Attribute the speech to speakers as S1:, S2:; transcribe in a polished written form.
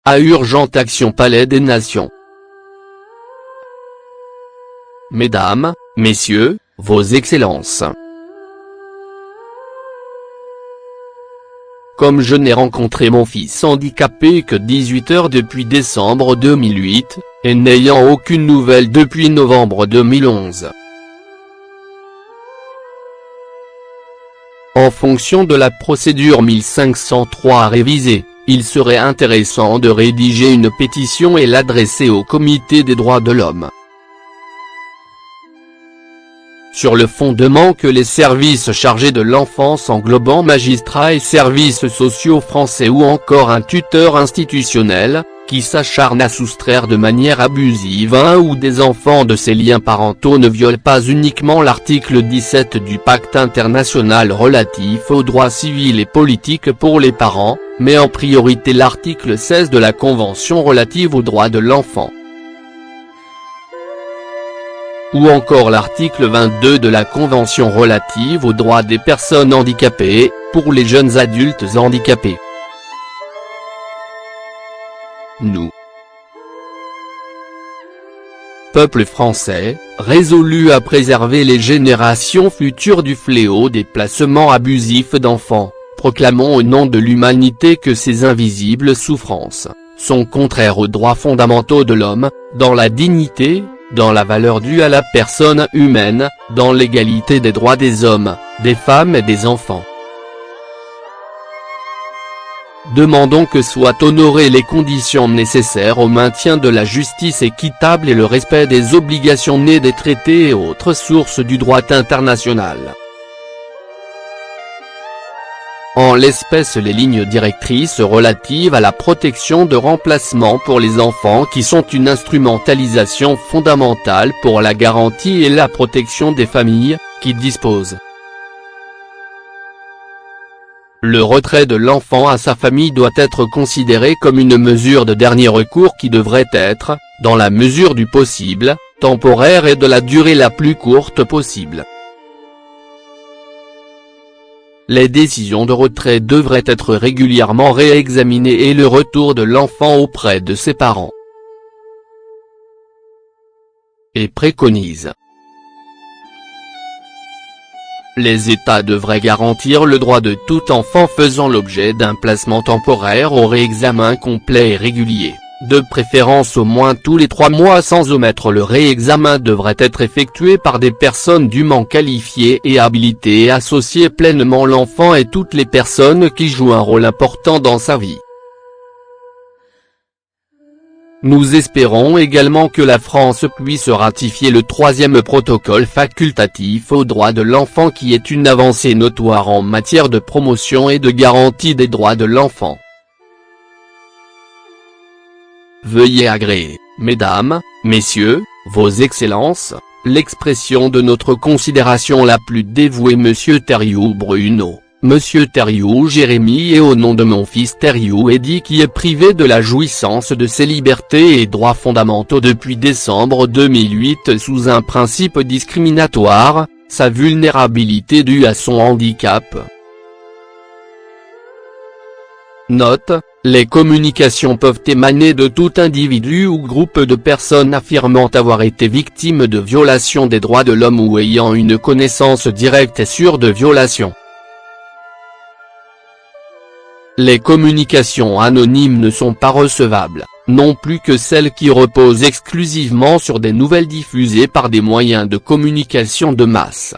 S1: à urgente action Palais des Nations. Mesdames, Messieurs, Vos Excellences. Comme je n'ai rencontré mon fils handicapé que 18 heures depuis décembre 2008, et n'ayant aucune nouvelle depuis novembre 2011. En fonction de la procédure 1503 à réviser, il serait intéressant de rédiger une pétition et l'adresser au Comité des droits de l'homme. Sur le fondement que les services chargés de l'enfance englobant magistrats et services sociaux français ou encore un tuteur institutionnel, qui s'acharne à soustraire de manière abusive un ou des enfants de ses liens parentaux ne viole pas uniquement l'article 17 du Pacte international relatif aux droits civils et politiques pour les parents, mais en priorité l'article 16 de la Convention relative aux droits de l'enfant. Ou encore l'article 22 de la Convention relative aux droits des personnes handicapées, pour les jeunes adultes handicapés. Nous, peuple français, résolu à préserver les générations futures du fléau des placements abusifs d'enfants, proclamons au nom de l'humanité que ces invisibles souffrances sont contraires aux droits fondamentaux de l'homme, dans la dignité, dans la valeur due à la personne humaine, dans l'égalité des droits des hommes, des femmes et des enfants. Demandons que soient honorées les conditions nécessaires au maintien de la justice équitable et le respect des obligations nées des traités et autres sources du droit international. En l'espèce les lignes directrices relatives à la protection de remplacement pour les enfants qui sont une instrumentalisation fondamentale pour la garantie et la protection des familles, qui disposent. Le retrait de l'enfant à sa famille doit être considéré comme une mesure de dernier recours qui devrait être, dans la mesure du possible, temporaire et de la durée la plus courte possible. Les décisions de retrait devraient être régulièrement réexaminées et le retour de l'enfant auprès de ses parents. Et préconise. Les États devraient garantir le droit de tout enfant faisant l'objet d'un placement temporaire au réexamen complet et régulier, de préférence au moins tous les 3 mois sans omettre le réexamen devrait être effectué par des personnes dûment qualifiées et habilitées et associer pleinement l'enfant et toutes les personnes qui jouent un rôle important dans sa vie. Nous espérons également que la France puisse ratifier le 3e protocole facultatif aux droits de l'enfant qui est une avancée notoire en matière de promotion et de garantie des droits de l'enfant. Veuillez agréer, Mesdames, Messieurs, Vos Excellences, l'expression de notre considération la plus dévouée Monsieur Thériault Bruno, Monsieur Thériault Jérémy et au nom de mon fils Thériault Eddy qui est privé de la jouissance de ses libertés et droits fondamentaux depuis décembre 2008 sous un principe discriminatoire, sa vulnérabilité due à son handicap. Note, les communications peuvent émaner de tout individu ou groupe de personnes affirmant avoir été victimes de violations des droits de l'homme ou ayant une connaissance directe et sûre de violations. Les communications anonymes ne sont pas recevables, non plus que celles qui reposent exclusivement sur des nouvelles diffusées par des moyens de communication de masse.